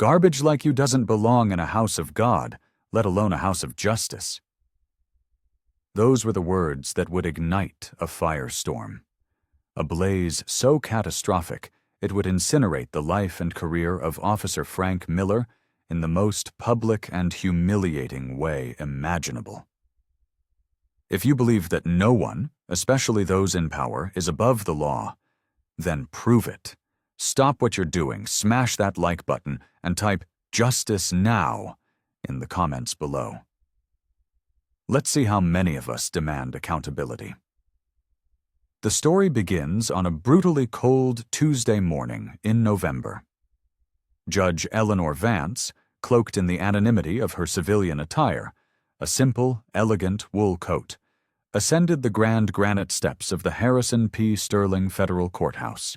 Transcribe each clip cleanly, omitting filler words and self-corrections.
Garbage like you doesn't belong in a house of God, let alone a house of justice." Those were the words that would ignite a firestorm. A blaze so catastrophic it would incinerate the life and career of Officer Frank Miller in the most public and humiliating way imaginable. If you believe that no one, especially those in power, is above the law, then prove it. Stop what you're doing, smash that like button, and type "Justice Now" in the comments below. Let's see how many of us demand accountability. The story begins on a brutally cold Tuesday morning in November. Judge Eleanor Vance, cloaked in the anonymity of her civilian attire, a simple, elegant wool coat, ascended the grand granite steps of the Harrison P. Sterling Federal Courthouse.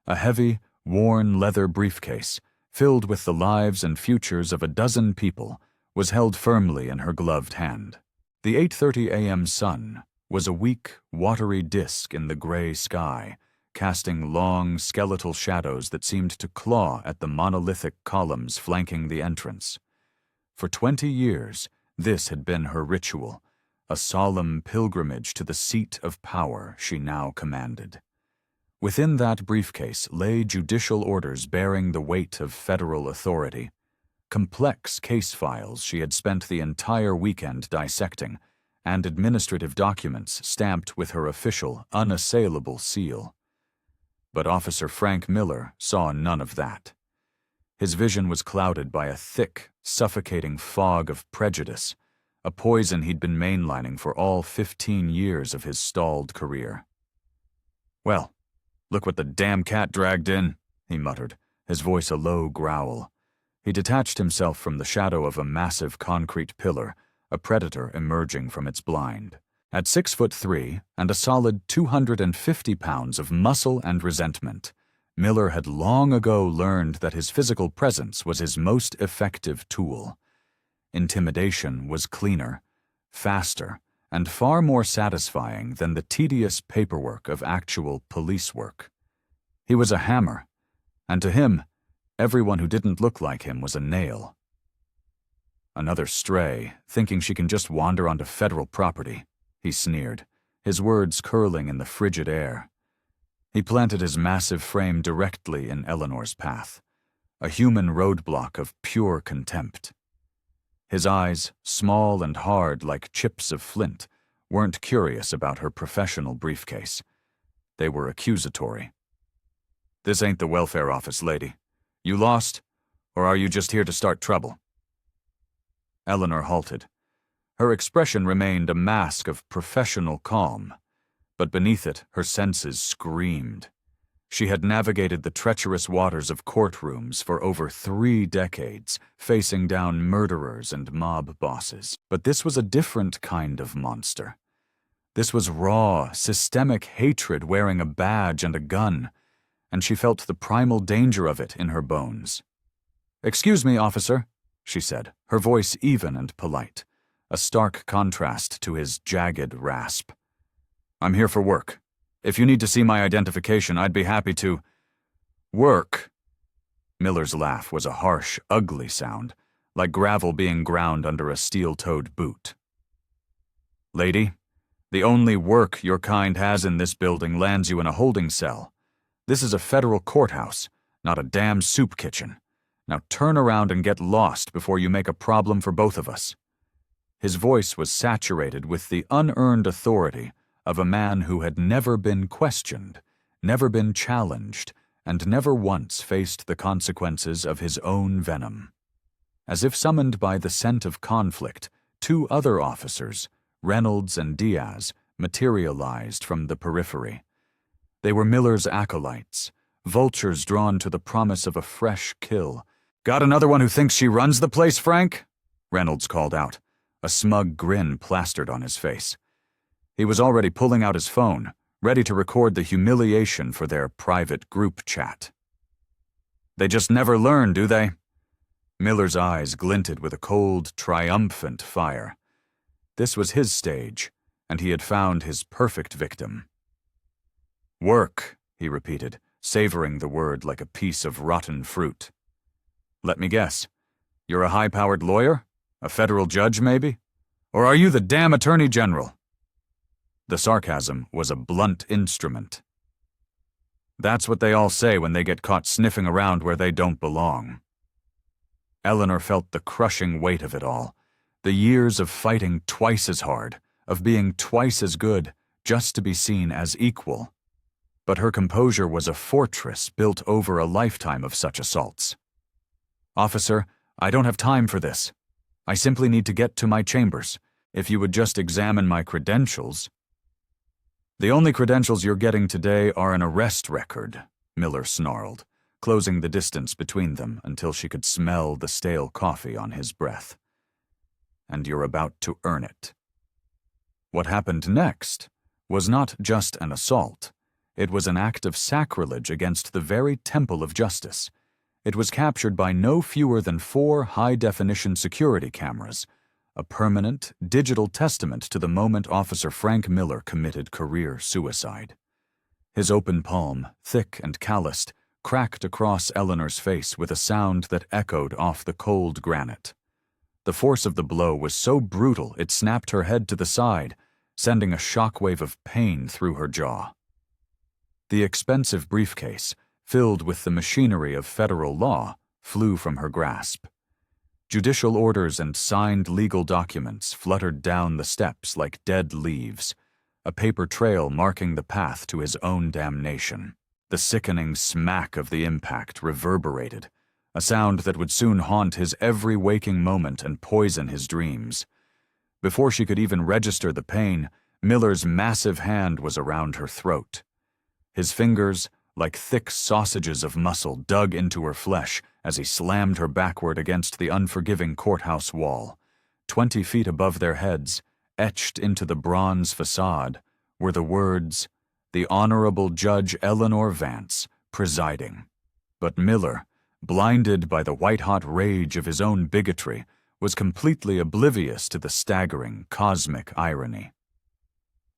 A heavy, worn leather briefcase, filled with the lives and futures of a dozen people, was held firmly in her gloved hand. The 8:30 a.m. sun was a weak, watery disk in the gray sky, casting long, skeletal shadows that seemed to claw at the monolithic columns flanking the entrance. For 20 years, this had been her ritual, a solemn pilgrimage to the seat of power she now commanded. Within that briefcase lay judicial orders bearing the weight of federal authority, complex case files she had spent the entire weekend dissecting, and administrative documents stamped with her official, unassailable seal. But Officer Frank Miller saw none of that. His vision was clouded by a thick, suffocating fog of prejudice, a poison he'd been mainlining for all 15 years of his stalled career. "Well, look what the damn cat dragged in," he muttered, his voice a low growl. He detached himself from the shadow of a massive concrete pillar, a predator emerging from its blind. At 6'3" and a solid 250 pounds of muscle and resentment, Miller had long ago learned that his physical presence was his most effective tool. Intimidation was cleaner, faster, and far more satisfying than the tedious paperwork of actual police work. He was a hammer, and to him, everyone who didn't look like him was a nail. "Another stray, thinking she can just wander onto federal property," he sneered, his words curling in the frigid air. He planted his massive frame directly in Eleanor's path, a human roadblock of pure contempt. His eyes, small and hard like chips of flint, weren't curious about her professional briefcase. They were accusatory. "This ain't the welfare office, lady. You lost, or are you just here to start trouble?" Eleanor halted. Her expression remained a mask of professional calm, but beneath it her senses screamed. She had navigated the treacherous waters of courtrooms for over 3 decades, facing down murderers and mob bosses. But this was a different kind of monster. This was raw, systemic hatred wearing a badge and a gun, and she felt the primal danger of it in her bones. "Excuse me, officer," she said, her voice even and polite, a stark contrast to his jagged rasp. "I'm here for work. If you need to see my identification, I'd be happy to—" "Work?" Miller's laugh was a harsh, ugly sound, like gravel being ground under a steel-toed boot. "Lady, the only work your kind has in this building lands you in a holding cell. This is a federal courthouse, not a damn soup kitchen. Now turn around and get lost before you make a problem for both of us." His voice was saturated with the unearned authority of a man who had never been questioned, never been challenged, and never once faced the consequences of his own venom. As if summoned by the scent of conflict, 2 other officers, Reynolds and Diaz, materialized from the periphery. They were Miller's acolytes, vultures drawn to the promise of a fresh kill. "Got another one who thinks she runs the place, Frank?" Reynolds called out, a smug grin plastered on his face. He was already pulling out his phone, ready to record the humiliation for their private group chat. "They just never learn, do they?" Miller's eyes glinted with a cold, triumphant fire. This was his stage, and he had found his perfect victim. "Work," he repeated, savoring the word like a piece of rotten fruit. Let me guess. You're a high-powered lawyer? A federal judge, maybe? Or are you the damn Attorney General? The sarcasm was a blunt instrument. That's what they all say when they get caught sniffing around where they don't belong. Eleanor felt the crushing weight of it all. The years of fighting twice as hard, of being twice as good, just to be seen as equal. But her composure was a fortress built over a lifetime of such assaults. "Officer, I don't have time for this. I simply need to get to my chambers. If you would just examine my credentials." "The only credentials you're getting today are an arrest record," Miller snarled, closing the distance between them until she could smell the stale coffee on his breath. "And you're about to earn it." What happened next was not just an assault. It was an act of sacrilege against the very temple of justice. It was captured by no fewer than 4 high-definition security cameras, a permanent, digital testament to the moment Officer Frank Miller committed career suicide. His open palm, thick and calloused, cracked across Eleanor's face with a sound that echoed off the cold granite. The force of the blow was so brutal it snapped her head to the side, sending a shockwave of pain through her jaw. The expensive briefcase, filled with the machinery of federal law, flew from her grasp. Judicial orders and signed legal documents fluttered down the steps like dead leaves, a paper trail marking the path to his own damnation. The sickening smack of the impact reverberated, a sound that would soon haunt his every waking moment and poison his dreams. Before she could even register the pain, Miller's massive hand was around her throat. His fingers, like thick sausages of muscle, dug into her flesh as he slammed her backward against the unforgiving courthouse wall. 20 feet above their heads, etched into the bronze facade, were the words, "The Honorable Judge Eleanor Vance, presiding." But Miller, blinded by the white-hot rage of his own bigotry, was completely oblivious to the staggering, cosmic irony.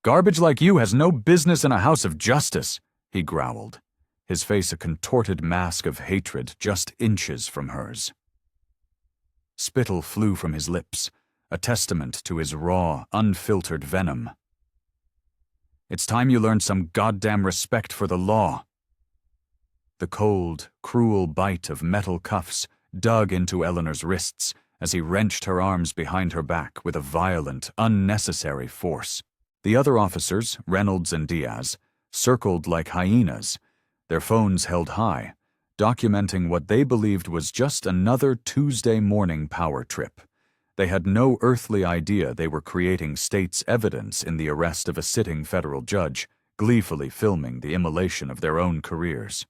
"Garbage like you has no business in a house of justice," he growled, his face a contorted mask of hatred just inches from hers. Spittle flew from his lips, a testament to his raw, unfiltered venom. "It's time you learned some goddamn respect for the law." The cold, cruel bite of metal cuffs dug into Eleanor's wrists as he wrenched her arms behind her back with a violent, unnecessary force. The other officers, Reynolds and Diaz, circled like hyenas, their phones held high, documenting what they believed was just another Tuesday morning power trip. They had no earthly idea they were creating state's evidence in the arrest of a sitting federal judge, gleefully filming the immolation of their own careers.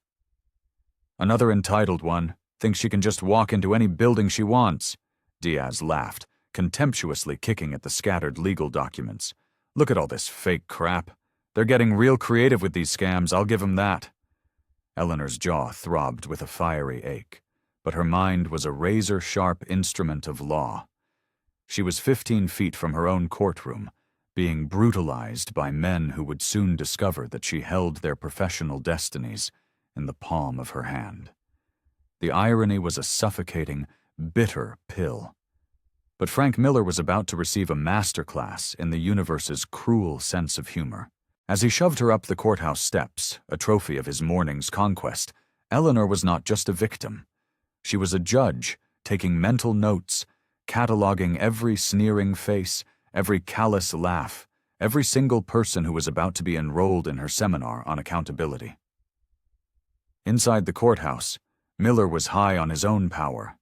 "Another entitled one, thinks she can just walk into any building she wants," Diaz laughed, contemptuously kicking at the scattered legal documents. "Look at all this fake crap. They're getting real creative with these scams, I'll give them that." Eleanor's jaw throbbed with a fiery ache, but her mind was a razor-sharp instrument of law. She was 15 feet from her own courtroom, being brutalized by men who would soon discover that she held their professional destinies in the palm of her hand. The irony was a suffocating, bitter pill. But Frank Miller was about to receive a masterclass in the universe's cruel sense of humor. As he shoved her up the courthouse steps, a trophy of his morning's conquest, Eleanor was not just a victim. She was a judge, taking mental notes, cataloging every sneering face, every callous laugh, every single person who was about to be enrolled in her seminar on accountability. Inside the courthouse, Miller was high on his own power.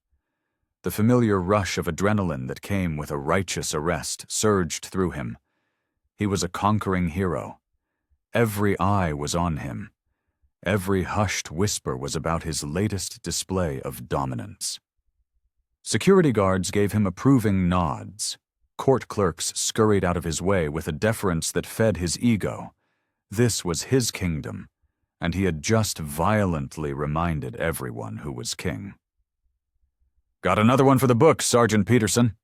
The familiar rush of adrenaline that came with a righteous arrest surged through him. He was a conquering hero. Every eye was on him. Every hushed whisper was about his latest display of dominance. Security guards gave him approving nods. Court clerks scurried out of his way with a deference that fed his ego. This was his kingdom, and he had just violently reminded everyone who was king. "Got another one for the books, Sergeant Peterson,"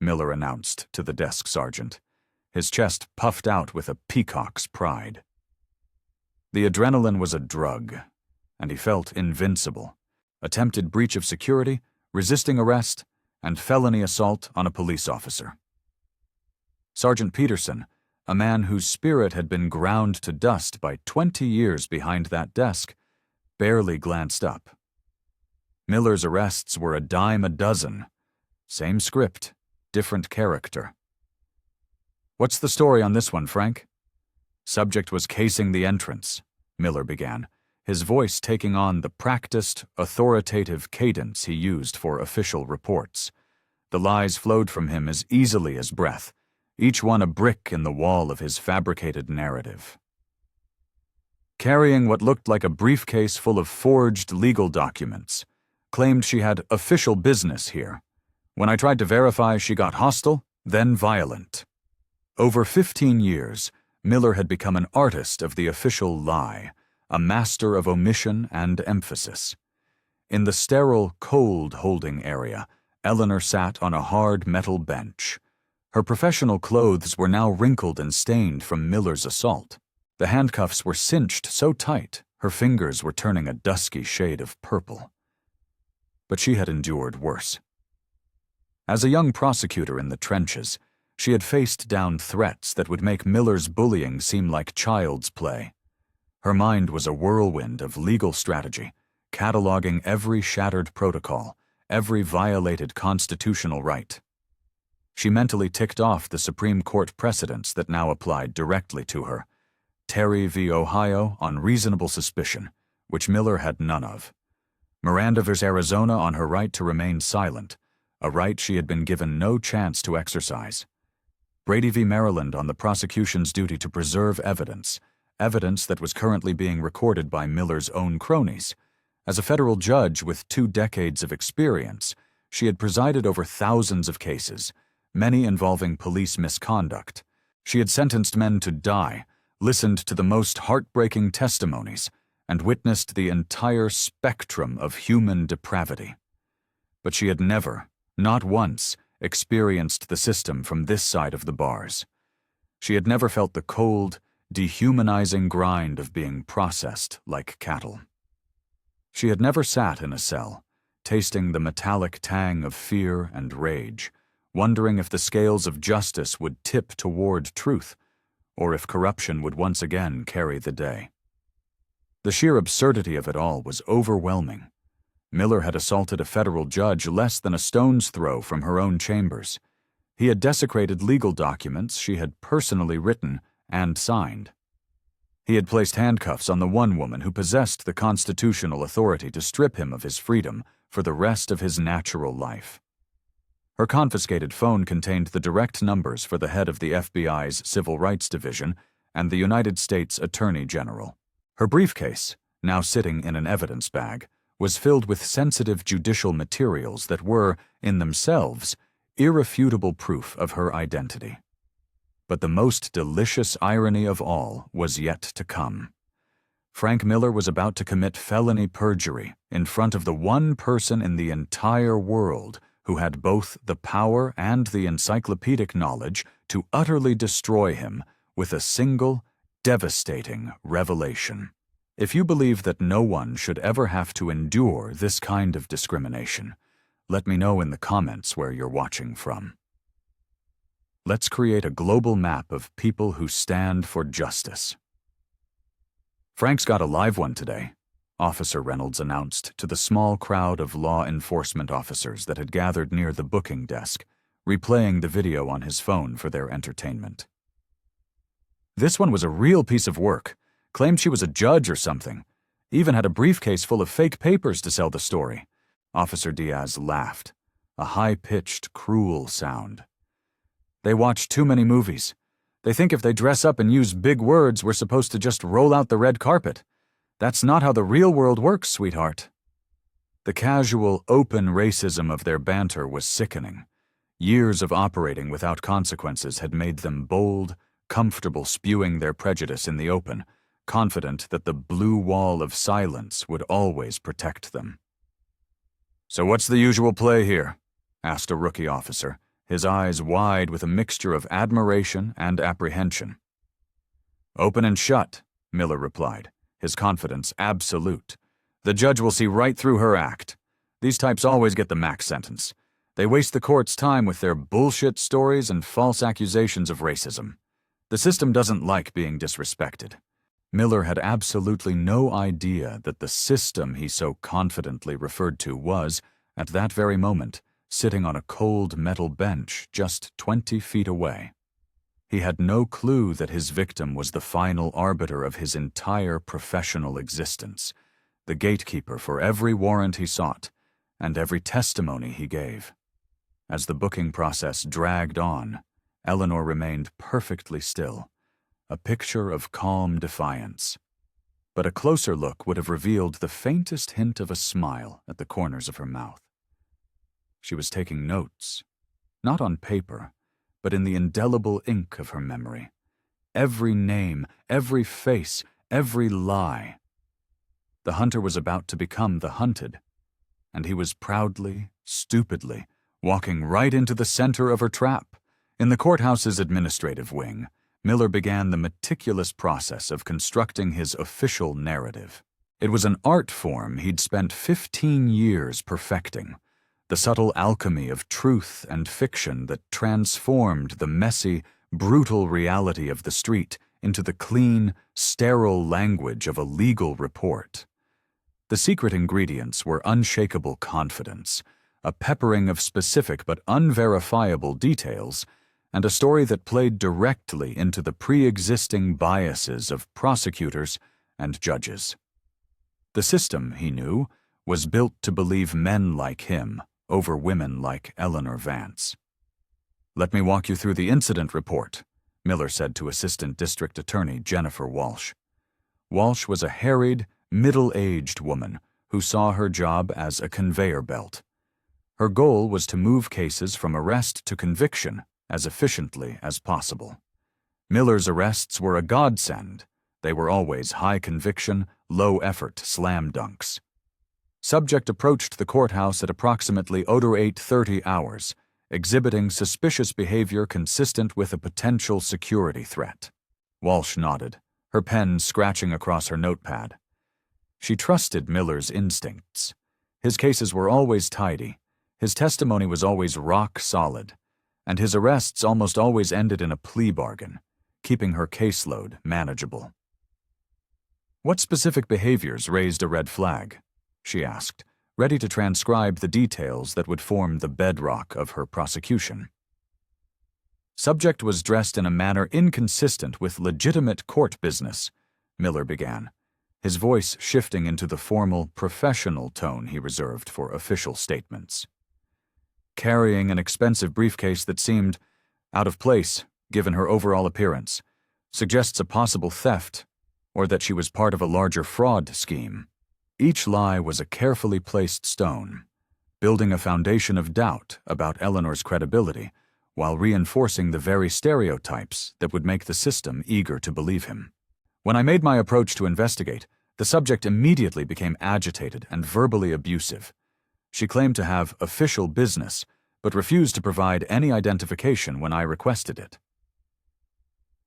Miller announced to the desk sergeant, his chest puffed out with a peacock's pride. The adrenaline was a drug, and he felt invincible. Attempted breach of security, resisting arrest, and felony assault on a police officer. Sergeant Peterson, a man whose spirit had been ground to dust by 20 years behind that desk, barely glanced up. Miller's arrests were a dime a dozen. Same script, different character. "What's the story on this one, Frank?" Subject was casing the entrance, Miller began, his voice taking on the practiced, authoritative cadence he used for official reports. The lies flowed from him as easily as breath, each one a brick in the wall of his fabricated narrative. Carrying what looked like a briefcase full of forged legal documents, claimed she had official business here. When I tried to verify, she got hostile, then violent. Over 15 years, Miller had become an artist of the official lie, a master of omission and emphasis. In the sterile, cold holding area, Eleanor sat on a hard metal bench. Her professional clothes were now wrinkled and stained from Miller's assault. The handcuffs were cinched so tight, her fingers were turning a dusky shade of purple. But she had endured worse. As a young prosecutor in the trenches, she had faced down threats that would make Miller's bullying seem like child's play. Her mind was a whirlwind of legal strategy, cataloging every shattered protocol, every violated constitutional right. She mentally ticked off the Supreme Court precedents that now applied directly to her. Terry v. Ohio on reasonable suspicion, which Miller had none of. Miranda v. Arizona on her right to remain silent, a right she had been given no chance to exercise. Brady v. Maryland on the prosecution's duty to preserve evidence, evidence that was currently being recorded by Miller's own cronies. As a federal judge with 2 decades of experience, she had presided over thousands of cases, many involving police misconduct. She had sentenced men to die, listened to the most heartbreaking testimonies, and witnessed the entire spectrum of human depravity. But she had never, not once, experienced the system from this side of the bars. She had never felt the cold, dehumanizing grind of being processed like cattle. She had never sat in a cell, tasting the metallic tang of fear and rage, wondering if the scales of justice would tip toward truth, or if corruption would once again carry the day. The sheer absurdity of it all was overwhelming. Miller had assaulted a federal judge less than a stone's throw from her own chambers. He had desecrated legal documents she had personally written and signed. He had placed handcuffs on the one woman who possessed the constitutional authority to strip him of his freedom for the rest of his natural life. Her confiscated phone contained the direct numbers for the head of the FBI's Civil Rights Division and the United States Attorney General. Her briefcase, now sitting in an evidence bag, was filled with sensitive judicial materials that were, in themselves, irrefutable proof of her identity. But the most delicious irony of all was yet to come. Frank Miller was about to commit felony perjury in front of the one person in the entire world who had both the power and the encyclopedic knowledge to utterly destroy him with a single, devastating revelation. If you believe that no one should ever have to endure this kind of discrimination, let me know in the comments where you're watching from. Let's create a global map of people who stand for justice. Frank's got a live one today, Officer Reynolds announced to the small crowd of law enforcement officers that had gathered near the booking desk, replaying the video on his phone for their entertainment. This one was a real piece of work. Claimed she was a judge or something. Even had a briefcase full of fake papers to sell the story. Officer Diaz laughed, a high-pitched, cruel sound. They watch too many movies. They think if they dress up and use big words, we're supposed to just roll out the red carpet. That's not how the real world works, sweetheart. The casual, open racism of their banter was sickening. Years of operating without consequences had made them bold, comfortable spewing their prejudice in the open, confident that the blue wall of silence would always protect them. "So what's the usual play here?" asked a rookie officer, his eyes wide with a mixture of admiration and apprehension. "Open and shut," Miller replied, his confidence absolute. "The judge will see right through her act. These types always get the max sentence. They waste the court's time with their bullshit stories and false accusations of racism. The system doesn't like being disrespected. Miller had absolutely no idea that the system he so confidently referred to was, at that very moment, sitting on a cold metal bench just 20 feet away. He had no clue that his victim was the final arbiter of his entire professional existence, the gatekeeper for every warrant he sought and every testimony he gave. As the booking process dragged on, Eleanor remained perfectly still, a picture of calm defiance. But a closer look would have revealed the faintest hint of a smile at the corners of her mouth. She was taking notes, not on paper, but in the indelible ink of her memory. Every name, every face, every lie. The hunter was about to become the hunted, and he was proudly, stupidly, walking right into the center of her trap. In the courthouse's administrative wing, Miller began the meticulous process of constructing his official narrative. It was an art form he'd spent 15 years perfecting, the subtle alchemy of truth and fiction that transformed the messy, brutal reality of the street into the clean, sterile language of a legal report. The secret ingredients were unshakable confidence, a peppering of specific but unverifiable details, and a story that played directly into the pre-existing biases of prosecutors and judges. The system, he knew, was built to believe men like him over women like Eleanor Vance. "Let me walk you through the incident report," Miller said to Assistant District Attorney Jennifer Walsh. Walsh was a harried, middle-aged woman who saw her job as a conveyor belt. Her goal was to move cases from arrest to conviction as efficiently as possible. Miller's arrests were a godsend. They were always high-conviction, low-effort slam dunks. Subject approached the courthouse at approximately 08:30 hours, exhibiting suspicious behavior consistent with a potential security threat. Walsh nodded, her pen scratching across her notepad. She trusted Miller's instincts. His cases were always tidy, his testimony was always rock solid, and his arrests almost always ended in a plea bargain, keeping her caseload manageable. "What specific behaviors raised a red flag?" she asked, ready to transcribe the details that would form the bedrock of her prosecution. "Subject was dressed in a manner inconsistent with legitimate court business," Miller began, his voice shifting into the formal, professional tone he reserved for official statements. "Carrying an expensive briefcase that seemed out of place, given her overall appearance, suggests a possible theft, or that she was part of a larger fraud scheme." Each lie was a carefully placed stone, building a foundation of doubt about Eleanor's credibility, while reinforcing the very stereotypes that would make the system eager to believe him. "When I made my approach to investigate, the subject immediately became agitated and verbally abusive. She claimed to have official business, but refused to provide any identification when I requested it."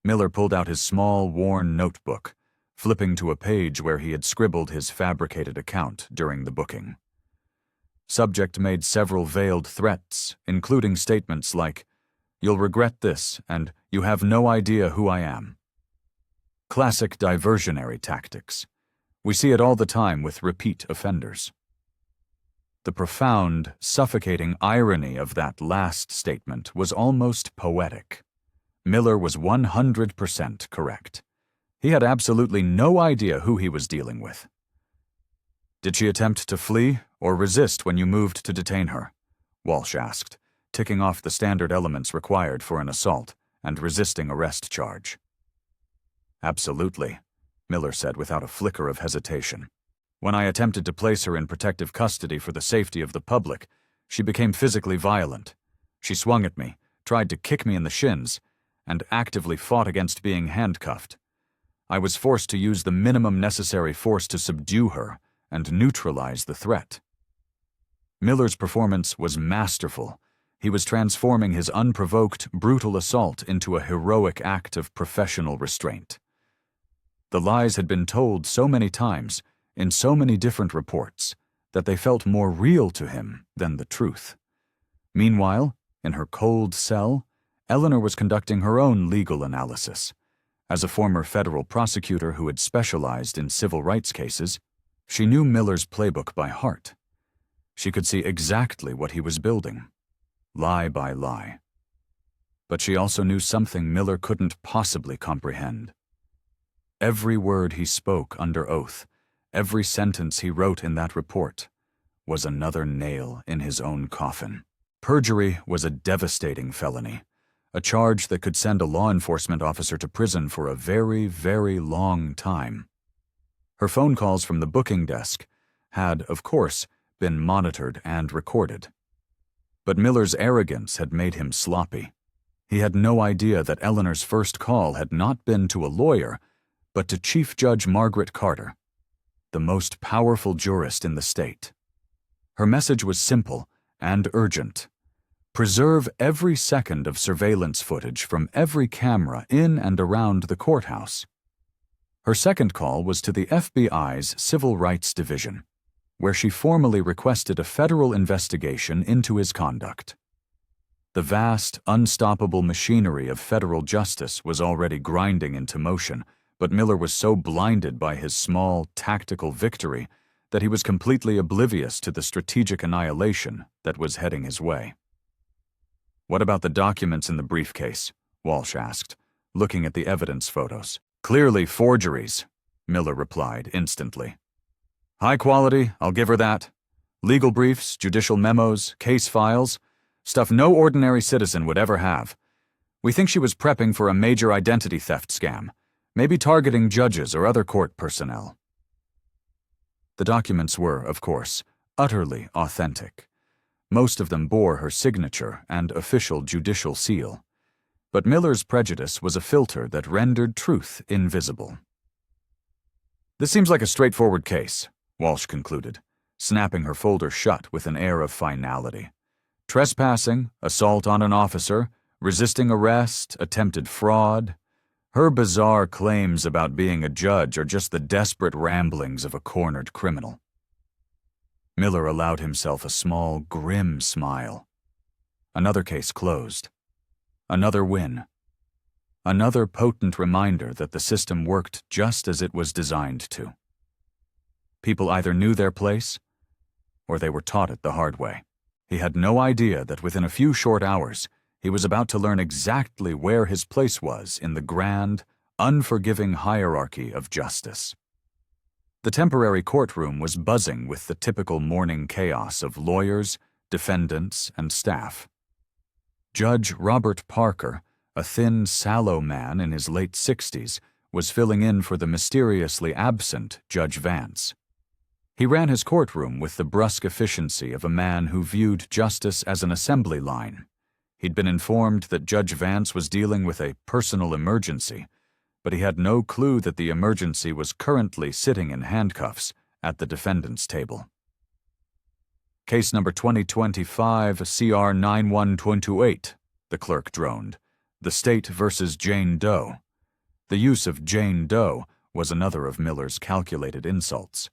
Miller pulled out his small, worn notebook, flipping to a page where he had scribbled his fabricated account during the booking. Subject made several veiled threats, including statements like, "You'll regret this," and "You have no idea who I am." Classic diversionary tactics. We see it all the time with repeat offenders. The profound, suffocating irony of that last statement was almost poetic. Miller was 100% correct. He had absolutely no idea who he was dealing with. "Did she attempt to flee or resist when you moved to detain her?" Walsh asked, ticking off the standard elements required for an assault and resisting arrest charge. "Absolutely," Miller said without a flicker of hesitation. "When I attempted to place her in protective custody for the safety of the public, she became physically violent. She swung at me, tried to kick me in the shins, and actively fought against being handcuffed. I was forced to use the minimum necessary force to subdue her and neutralize the threat." Miller's performance was masterful. He was transforming his unprovoked, brutal assault into a heroic act of professional restraint. The lies had been told so many times, in so many different reports, that they felt more real to him than the truth. Meanwhile, in her cold cell, Eleanor was conducting her own legal analysis. As a former federal prosecutor who had specialized in civil rights cases, she knew Miller's playbook by heart. She could see exactly what he was building, lie by lie. But she also knew something Miller couldn't possibly comprehend. Every word he spoke under oath, every sentence he wrote in that report, was another nail in his own coffin. Perjury was a devastating felony, a charge that could send a law enforcement officer to prison for a very, very long time. Her phone calls from the booking desk had, of course, been monitored and recorded. But Miller's arrogance had made him sloppy. He had no idea that Eleanor's first call had not been to a lawyer, but to Chief Judge Margaret Carter, the most powerful jurist in the state. Her message was simple and urgent. Preserve every second of surveillance footage from every camera in and around the courthouse. Her second call was to the FBI's Civil Rights Division, where she formally requested a federal investigation into his conduct. The vast, unstoppable machinery of federal justice was already grinding into motion, but Miller was so blinded by his small, tactical victory that he was completely oblivious to the strategic annihilation that was heading his way. "What about the documents in the briefcase?" Walsh asked, looking at the evidence photos. "Clearly forgeries," Miller replied instantly. "High quality, I'll give her that. Legal briefs, judicial memos, case files, stuff no ordinary citizen would ever have. We think she was prepping for a major identity theft scam, maybe targeting judges or other court personnel." The documents were, of course, utterly authentic. Most of them bore her signature and official judicial seal. But Miller's prejudice was a filter that rendered truth invisible. "This seems like a straightforward case," Walsh concluded, snapping her folder shut with an air of finality. "Trespassing, assault on an officer, resisting arrest, attempted fraud. Her bizarre claims about being a judge are just the desperate ramblings of a cornered criminal." Miller allowed himself a small, grim smile. Another case closed. Another win. Another potent reminder that the system worked just as it was designed to. People either knew their place, or they were taught it the hard way. He had no idea that within a few short hours, he was about to learn exactly where his place was in the grand, unforgiving hierarchy of justice. The temporary courtroom was buzzing with the typical morning chaos of lawyers, defendants, and staff. Judge Robert Parker, a thin, sallow man in his late 60s, was filling in for the mysteriously absent Judge Vance. He ran his courtroom with the brusque efficiency of a man who viewed justice as an assembly line. He'd been informed that Judge Vance was dealing with a personal emergency, but he had no clue that the emergency was currently sitting in handcuffs at the defendant's table. "Case number 2025 CR 91228, the clerk droned. "The State versus Jane Doe." The use of Jane Doe was another of Miller's calculated insults.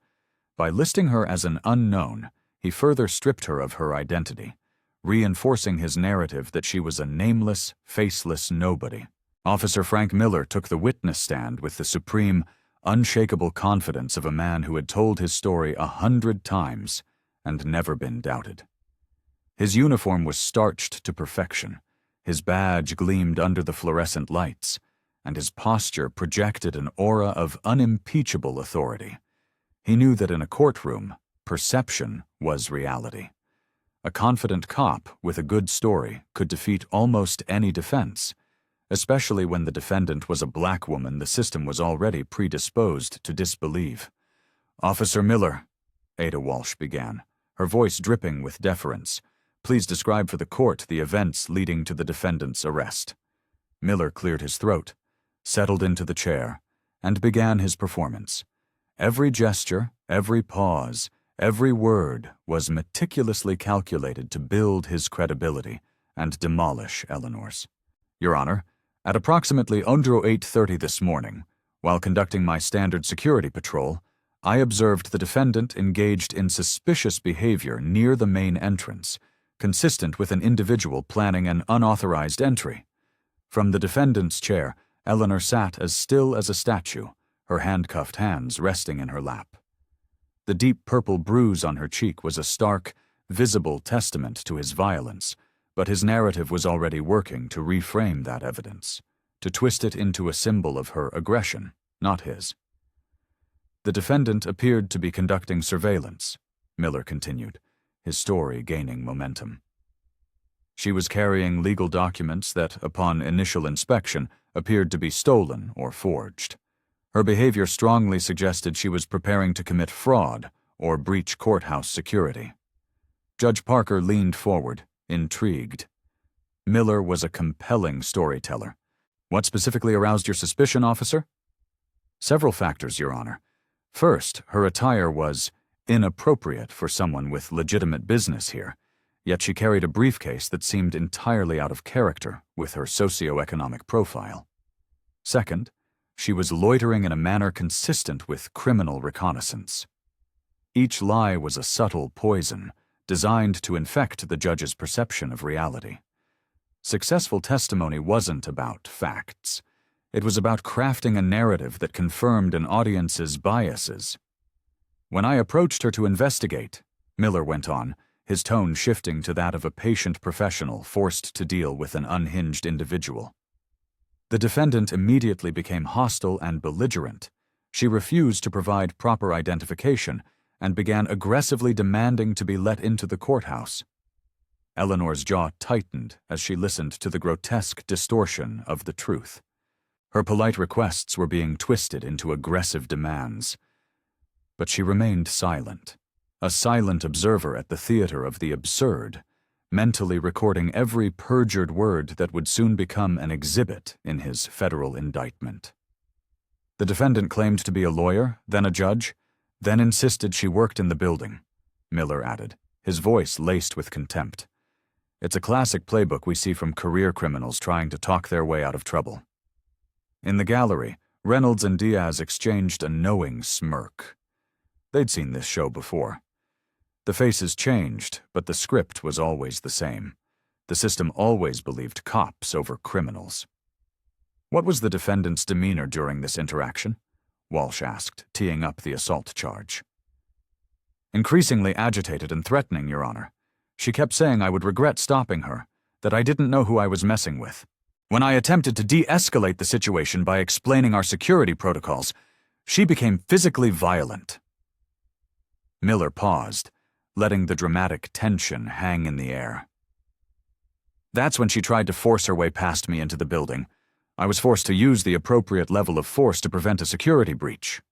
By listing her as an unknown, he further stripped her of her identity, reinforcing his narrative that she was a nameless, faceless nobody. Officer Frank Miller took the witness stand with the supreme, unshakable confidence of a man who had told his story 100 times and never been doubted. His uniform was starched to perfection, his badge gleamed under the fluorescent lights, and his posture projected an aura of unimpeachable authority. He knew that in a courtroom, perception was reality. A confident cop with a good story could defeat almost any defense, especially when the defendant was a black woman the system was already predisposed to disbelieve. "Officer Miller," Ada Walsh began, her voice dripping with deference, "please describe for the court the events leading to the defendant's arrest." Miller cleared his throat, settled into the chair, and began his performance. Every gesture, every pause, every word was meticulously calculated to build his credibility and demolish Eleanor's. "Your Honor, at approximately under 8:30 this morning, while conducting my standard security patrol, I observed the defendant engaged in suspicious behavior near the main entrance, consistent with an individual planning an unauthorized entry. From the defendant's chair, Eleanor sat as still as a statue, her handcuffed hands resting in her lap. The deep purple bruise on her cheek was a stark, visible testament to his violence, but his narrative was already working to reframe that evidence, to twist it into a symbol of her aggression, not his. The defendant appeared to be conducting surveillance, Miller continued, his story gaining momentum. She was carrying legal documents that, upon initial inspection, appeared to be stolen or forged. Her behavior strongly suggested she was preparing to commit fraud or breach courthouse security. Judge Parker leaned forward, intrigued. Miller was a compelling storyteller. What specifically aroused your suspicion, officer? Several factors, Your Honor. First, her attire was inappropriate for someone with legitimate business here, yet she carried a briefcase that seemed entirely out of character with her socioeconomic profile. Second, she was loitering in a manner consistent with criminal reconnaissance. Each lie was a subtle poison, designed to infect the judge's perception of reality. Successful testimony wasn't about facts. It was about crafting a narrative that confirmed an audience's biases. When I approached her to investigate, Miller went on, his tone shifting to that of a patient professional forced to deal with an unhinged individual. The defendant immediately became hostile and belligerent. She refused to provide proper identification and began aggressively demanding to be let into the courthouse. Eleanor's jaw tightened as she listened to the grotesque distortion of the truth. Her polite requests were being twisted into aggressive demands. But she remained silent, a silent observer at the theater of the absurd, mentally recording every perjured word that would soon become an exhibit in his federal indictment. The defendant claimed to be a lawyer, then a judge, then insisted she worked in the building, Miller added, his voice laced with contempt. It's a classic playbook we see from career criminals trying to talk their way out of trouble. In the gallery, Reynolds and Diaz exchanged a knowing smirk. They'd seen this show before. The faces changed, but the script was always the same. The system always believed cops over criminals. What was the defendant's demeanor during this interaction? Walsh asked, teeing up the assault charge. Increasingly agitated and threatening, Your Honor. She kept saying I would regret stopping her, that I didn't know who I was messing with. When I attempted to de-escalate the situation by explaining our security protocols, she became physically violent. Miller paused, letting the dramatic tension hang in the air. That's when she tried to force her way past me into the building. I was forced to use the appropriate level of force to prevent a security breach.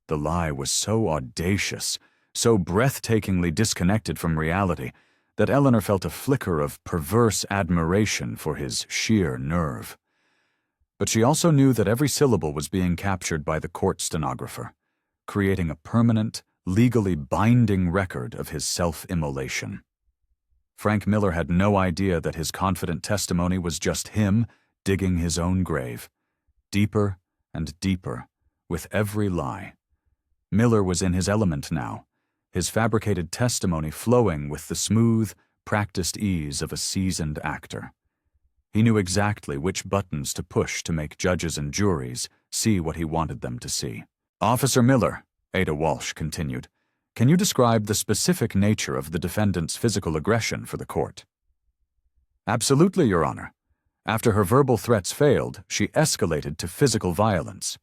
The lie was so audacious, so breathtakingly disconnected from reality, that Eleanor felt a flicker of perverse admiration for his sheer nerve. But she also knew that every syllable was being captured by the court stenographer, creating a permanent, legally binding record of his self-immolation. Frank Miller had no idea that his confident testimony was just him digging his own grave, deeper and deeper, with every lie. Miller was in his element now, his fabricated testimony flowing with the smooth, practiced ease of a seasoned actor. He knew exactly which buttons to push to make judges and juries see what he wanted them to see. Officer Miller, Ada Walsh continued, can you describe the specific nature of the defendant's physical aggression for the court? Absolutely, Your Honor. After her verbal threats failed, she escalated to physical violence.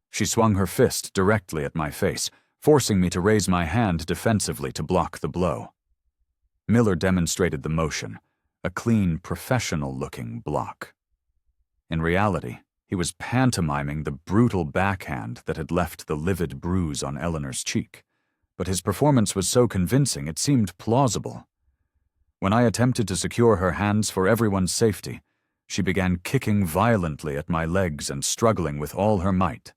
She swung her fist directly at my face, forcing me to raise my hand defensively to block the blow. Miller demonstrated the motion, a clean, professional-looking block. In reality, he was pantomiming the brutal backhand that had left the livid bruise on Eleanor's cheek, but his performance was so convincing it seemed plausible. When I attempted to secure her hands for everyone's safety, she began kicking violently at my legs and struggling with all her might.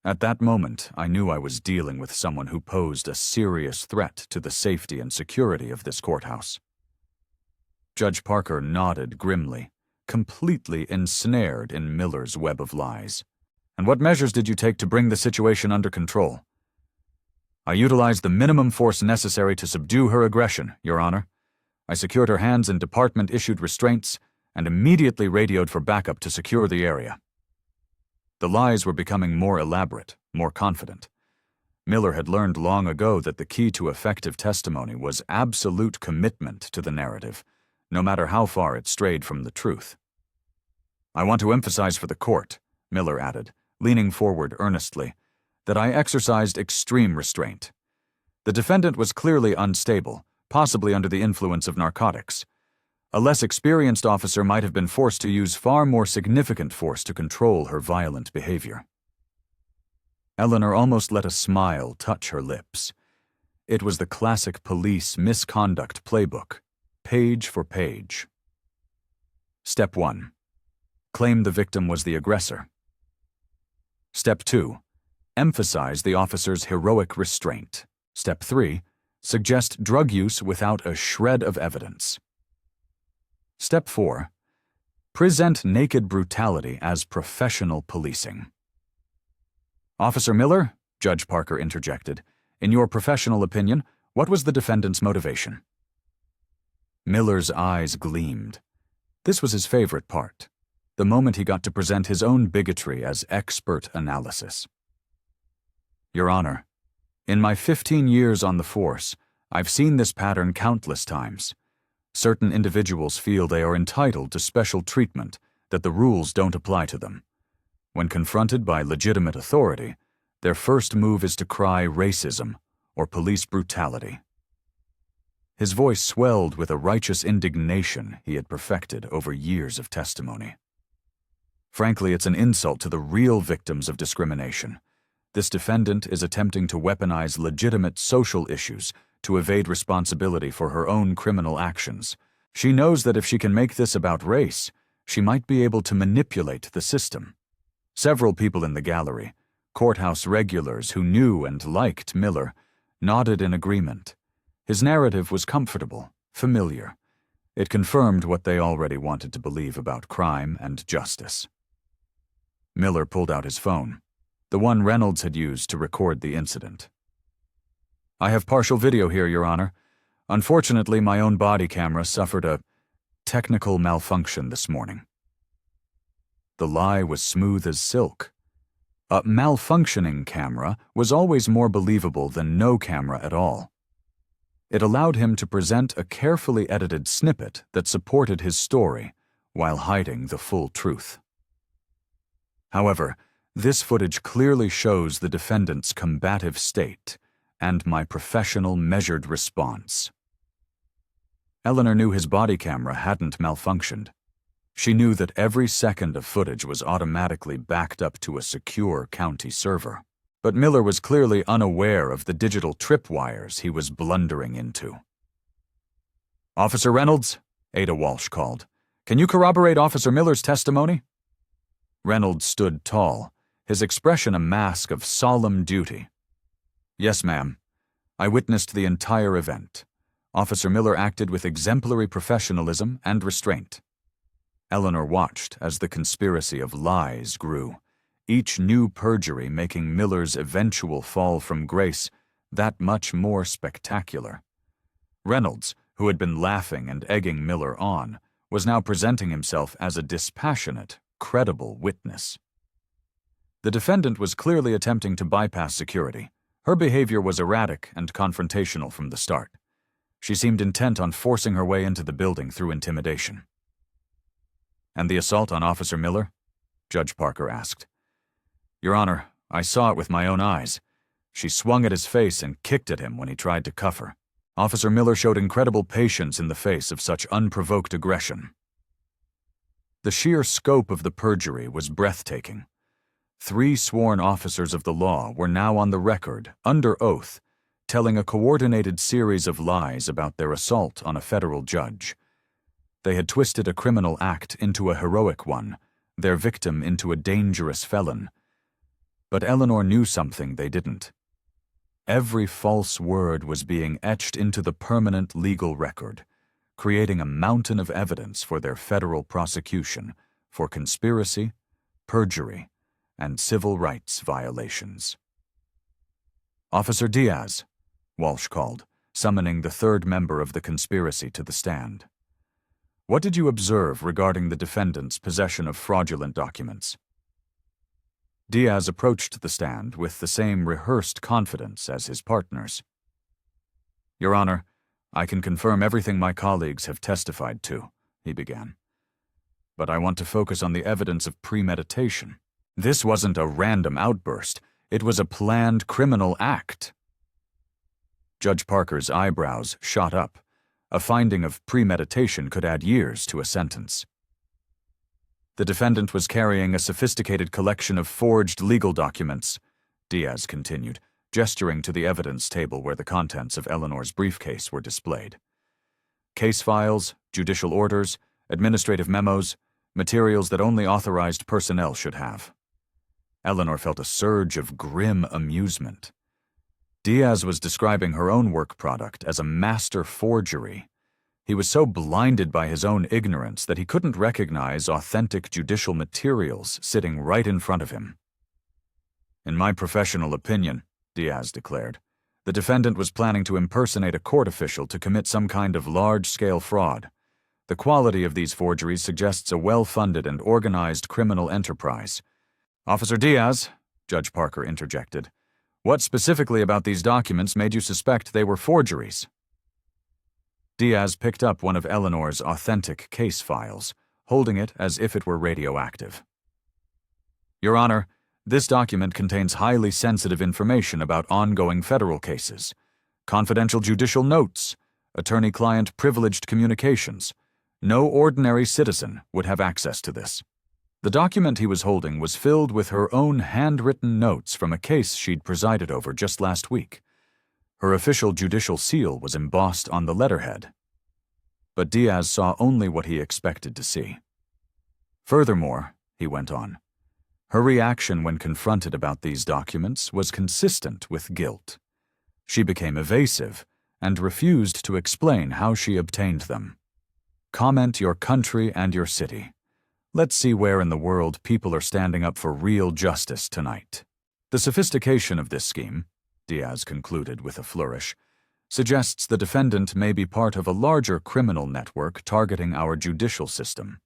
At that moment, I knew I was dealing with someone who posed a serious threat to the safety and security of this courthouse. Judge Parker nodded grimly, completely ensnared in Miller's web of lies. And what measures did you take to bring the situation under control? I utilized the minimum force necessary to subdue her aggression, Your Honor. I secured her hands in department-issued restraints and immediately radioed for backup to secure the area. The lies were becoming more elaborate, more confident. Miller had learned long ago that the key to effective testimony was absolute commitment to the narrative, no matter how far it strayed from the truth. I want to emphasize for the court, Miller added, leaning forward earnestly, that I exercised extreme restraint. The defendant was clearly unstable, possibly under the influence of narcotics. A less experienced officer might have been forced to use far more significant force to control her violent behavior. Eleanor almost let a smile touch her lips. It was the classic police misconduct playbook, page for page. Step 1. Claim the victim was the aggressor. Step 2. Emphasize the officer's heroic restraint. Step 3. Suggest drug use without a shred of evidence. Step 4. Present naked brutality as professional policing. Officer Miller, Judge Parker interjected, in your professional opinion, what was the defendant's motivation? Miller's eyes gleamed. This was his favorite part, the moment he got to present his own bigotry as expert analysis. Your Honor, in my 15 years on the force, I've seen this pattern countless times. Certain individuals feel they are entitled to special treatment, that the rules don't apply to them. When confronted by legitimate authority, their first move is to cry racism or police brutality. His voice swelled with a righteous indignation he had perfected over years of testimony. Frankly, it's an insult to the real victims of discrimination. This defendant is attempting to weaponize legitimate social issues to evade responsibility for her own criminal actions. She knows that if she can make this about race, she might be able to manipulate the system. Several people in the gallery, courthouse regulars who knew and liked Miller, nodded in agreement. His narrative was comfortable, familiar. It confirmed what they already wanted to believe about crime and justice. Miller pulled out his phone, the one Reynolds had used to record the incident. I have partial video here, Your Honor. Unfortunately, my own body camera suffered a technical malfunction this morning. The lie was smooth as silk. A malfunctioning camera was always more believable than no camera at all. It allowed him to present a carefully edited snippet that supported his story while hiding the full truth. However, this footage clearly shows the defendant's combative state and my professional, measured response. Eleanor knew his body camera hadn't malfunctioned. She knew that every second of footage was automatically backed up to a secure county server. But Miller was clearly unaware of the digital tripwires he was blundering into. Officer Reynolds, Ada Walsh called. Can you corroborate Officer Miller's testimony? Reynolds stood tall, his expression a mask of solemn duty. Yes, ma'am. I witnessed the entire event. Officer Miller acted with exemplary professionalism and restraint. Eleanor watched as the conspiracy of lies grew, each new perjury making Miller's eventual fall from grace that much more spectacular. Reynolds, who had been laughing and egging Miller on, was now presenting himself as a dispassionate, credible witness. The defendant was clearly attempting to bypass security. Her behavior was erratic and confrontational from the start. She seemed intent on forcing her way into the building through intimidation. And the assault on Officer Miller? Judge Parker asked. Your Honor, I saw it with my own eyes. She swung at his face and kicked at him when he tried to cuff her. Officer Miller showed incredible patience in the face of such unprovoked aggression. The sheer scope of the perjury was breathtaking. 3 sworn officers of the law were now on the record, under oath, telling a coordinated series of lies about their assault on a federal judge. They had twisted a criminal act into a heroic one, their victim into a dangerous felon. But Eleanor knew something they didn't. Every false word was being etched into the permanent legal record, creating a mountain of evidence for their federal prosecution for conspiracy, perjury, and civil rights violations. "Officer Diaz," Walsh called, summoning the third member of the conspiracy to the stand. "What did you observe regarding the defendant's possession of fraudulent documents?" Diaz approached the stand with the same rehearsed confidence as his partners. "Your Honor, I can confirm everything my colleagues have testified to," he began. "But I want to focus on the evidence of premeditation. This wasn't a random outburst. It was a planned criminal act." Judge Parker's eyebrows shot up. A finding of premeditation could add years to a sentence. "The defendant was carrying a sophisticated collection of forged legal documents," Diaz continued, gesturing to the evidence table where the contents of Eleanor's briefcase were displayed. "Case files, judicial orders, administrative memos, materials that only authorized personnel should have." Eleanor felt a surge of grim amusement. Diaz was describing her own work product as a master forgery. He was so blinded by his own ignorance that he couldn't recognize authentic judicial materials sitting right in front of him. "In my professional opinion," Diaz declared, "the defendant was planning to impersonate a court official to commit some kind of large-scale fraud. The quality of these forgeries suggests a well-funded and organized criminal enterprise." "Officer Diaz," Judge Parker interjected, "what specifically about these documents made you suspect they were forgeries?" Diaz picked up one of Eleanor's authentic case files, holding it as if it were radioactive. "Your Honor, this document contains highly sensitive information about ongoing federal cases, confidential judicial notes, attorney-client privileged communications. No ordinary citizen would have access to this." The document he was holding was filled with her own handwritten notes from a case she'd presided over just last week. Her official judicial seal was embossed on the letterhead. But Diaz saw only what he expected to see. "Furthermore," he went on, "her reaction when confronted about these documents was consistent with guilt. She became evasive and refused to explain how she obtained them. Comment your country and your city. Let's see where in the world people are standing up for real justice tonight." The sophistication of this scheme, Diaz concluded with a flourish, suggests the defendant may be part of a larger criminal network targeting our judicial system.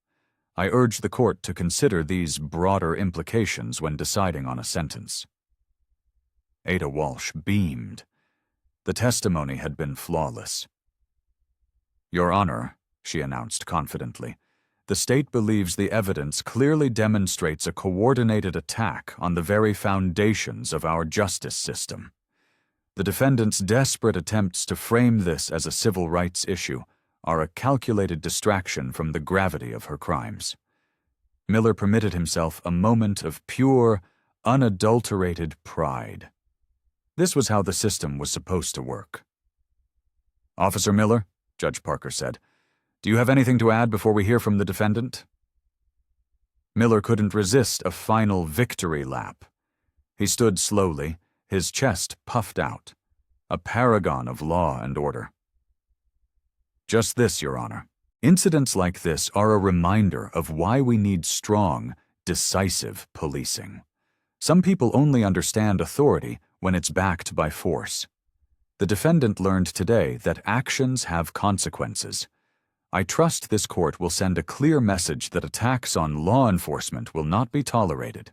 I urge the court to consider these broader implications when deciding on a sentence. Ada Walsh beamed. The testimony had been flawless. "Your Honor," she announced confidently, "the state believes the evidence clearly demonstrates a coordinated attack on the very foundations of our justice system. The defendant's desperate attempts to frame this as a civil rights issue are a calculated distraction from the gravity of her crimes." Miller permitted himself a moment of pure, unadulterated pride. This was how the system was supposed to work. "Officer Miller," Judge Parker said, "do you have anything to add before we hear from the defendant?" Miller couldn't resist a final victory lap. He stood slowly, his chest puffed out, a paragon of law and order. "Just this, Your Honor. Incidents like this are a reminder of why we need strong, decisive policing. Some people only understand authority when it's backed by force. The defendant learned today that actions have consequences. I trust this court will send a clear message that attacks on law enforcement will not be tolerated."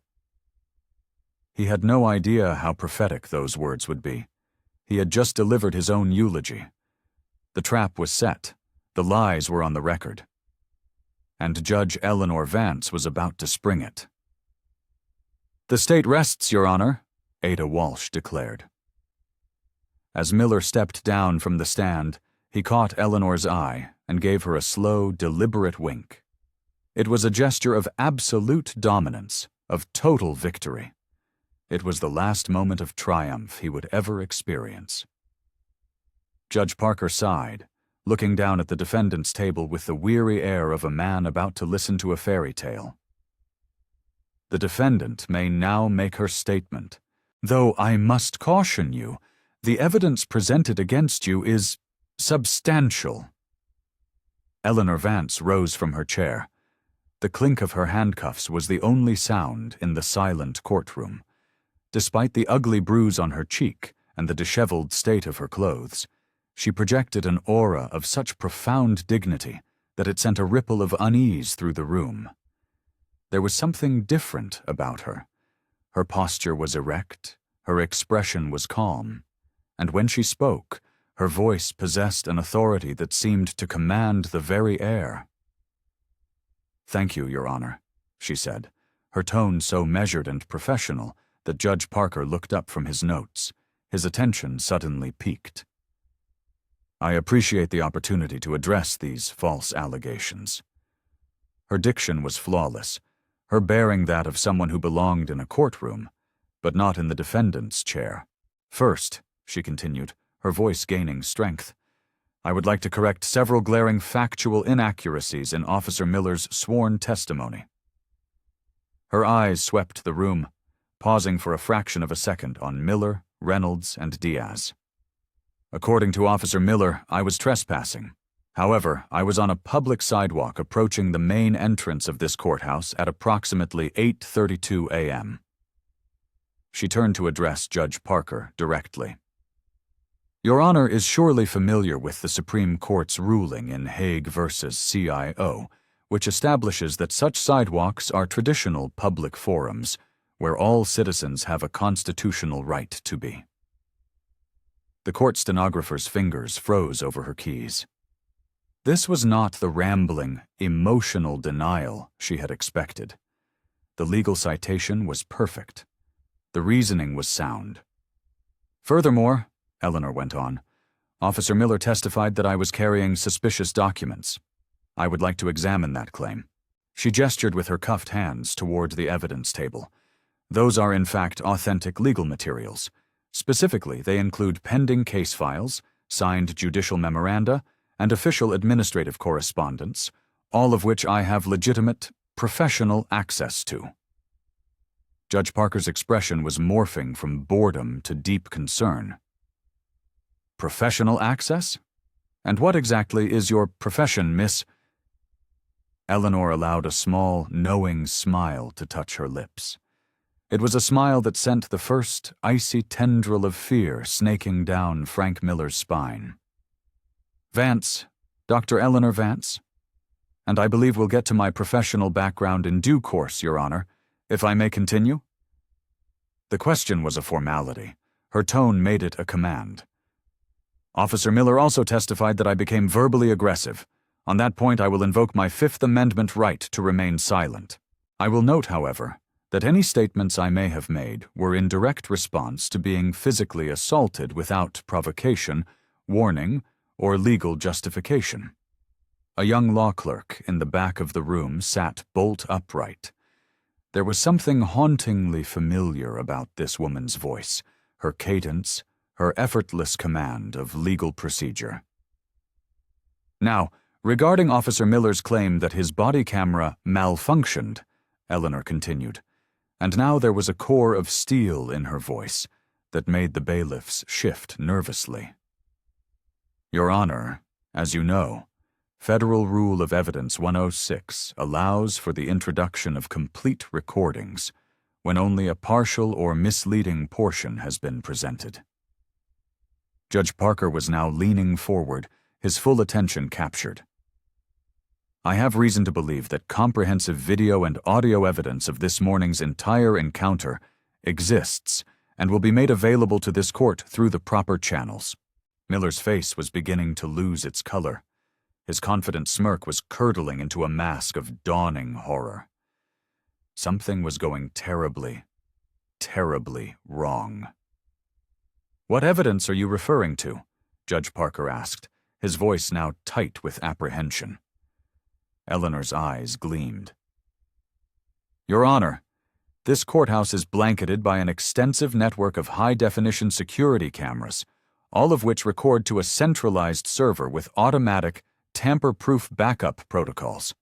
He had no idea how prophetic those words would be. He had just delivered his own eulogy. The trap was set. The lies were on the record. And Judge Eleanor Vance was about to spring it. "The state rests, Your Honor," Ada Walsh declared. As Miller stepped down from the stand, he caught Eleanor's eye and gave her a slow, deliberate wink. It was a gesture of absolute dominance, of total victory. It was the last moment of triumph he would ever experience. Judge Parker sighed, looking down at the defendant's table with the weary air of a man about to listen to a fairy tale. "The defendant may now make her statement, though I must caution you, the evidence presented against you is substantial." Eleanor Vance rose from her chair. The clink of her handcuffs was the only sound in the silent courtroom. Despite the ugly bruise on her cheek and the disheveled state of her clothes, she projected an aura of such profound dignity that it sent a ripple of unease through the room. There was something different about her. Her posture was erect, her expression was calm, and when she spoke, her voice possessed an authority that seemed to command the very air. "Thank you, Your Honor," she said, her tone so measured and professional that Judge Parker looked up from his notes, his attention suddenly piqued. "I appreciate the opportunity to address these false allegations." Her diction was flawless, her bearing that of someone who belonged in a courtroom, but not in the defendant's chair. "First," she continued, her voice gaining strength, "I would like to correct several glaring factual inaccuracies in Officer Miller's sworn testimony." Her eyes swept the room, pausing for a fraction of a second on Miller, Reynolds, and Diaz. "According to Officer Miller, I was trespassing. However, I was on a public sidewalk approaching the main entrance of this courthouse at approximately 8:32 a.m. She turned to address Judge Parker directly. "Your Honor is surely familiar with the Supreme Court's ruling in Hague v. CIO, which establishes that such sidewalks are traditional public forums where all citizens have a constitutional right to be." The court stenographer's fingers froze over her keys. This was not the rambling, emotional denial she had expected. The legal citation was perfect. The reasoning was sound. "Furthermore," Eleanor went on, "Officer Miller testified that I was carrying suspicious documents. I would like to examine that claim." She gestured with her cuffed hands toward the evidence table. "Those are in fact authentic legal materials. Specifically, they include pending case files, signed judicial memoranda, and official administrative correspondence, all of which I have legitimate, professional access to." Judge Parker's expression was morphing from boredom to deep concern. "Professional access? And what exactly is your profession, Miss—" Eleanor allowed a small, knowing smile to touch her lips. It was a smile that sent the first icy tendril of fear snaking down Frank Miller's spine. "Vance, Dr. Eleanor Vance. And I believe we'll get to my professional background in due course, Your Honor, if I may continue?" The question was a formality. Her tone made it a command. "Officer Miller also testified that I became verbally aggressive. On that point, I will invoke my Fifth Amendment right to remain silent. I will note, however, that any statements I may have made were in direct response to being physically assaulted without provocation, warning, or legal justification." A young law clerk in the back of the room sat bolt upright. There was something hauntingly familiar about this woman's voice, her cadence, her effortless command of legal procedure. "Now, regarding Officer Miller's claim that his body camera malfunctioned," Eleanor continued, and now there was a core of steel in her voice that made the bailiffs shift nervously. "Your Honor, as you know, Federal Rule of Evidence 106 allows for the introduction of complete recordings when only a partial or misleading portion has been presented." Judge Parker was now leaning forward, his full attention captured. "I have reason to believe that comprehensive video and audio evidence of this morning's entire encounter exists and will be made available to this court through the proper channels." Miller's face was beginning to lose its color. His confident smirk was curdling into a mask of dawning horror. Something was going terribly, terribly wrong. "What evidence are you referring to?" Judge Parker asked, his voice now tight with apprehension. Eleanor's eyes gleamed. "Your Honor, this courthouse is blanketed by an extensive network of high-definition security cameras, all of which record to a centralized server with automatic, tamper-proof backup protocols."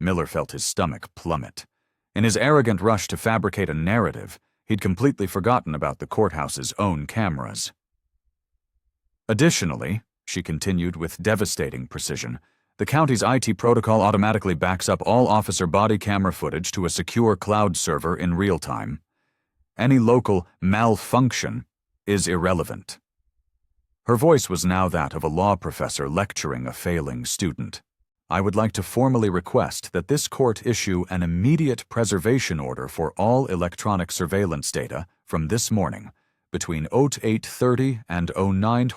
Miller felt his stomach plummet. In his arrogant rush to fabricate a narrative, he'd completely forgotten about the courthouse's own cameras. "Additionally," she continued with devastating precision, The county's IT protocol automatically backs up all officer body camera footage to a secure cloud server in real time. Any local malfunction is irrelevant. Her voice was now that of a law professor lecturing a failing student. I would like to formally request that this court issue an immediate preservation order for all electronic surveillance data from this morning between 08:30 and 09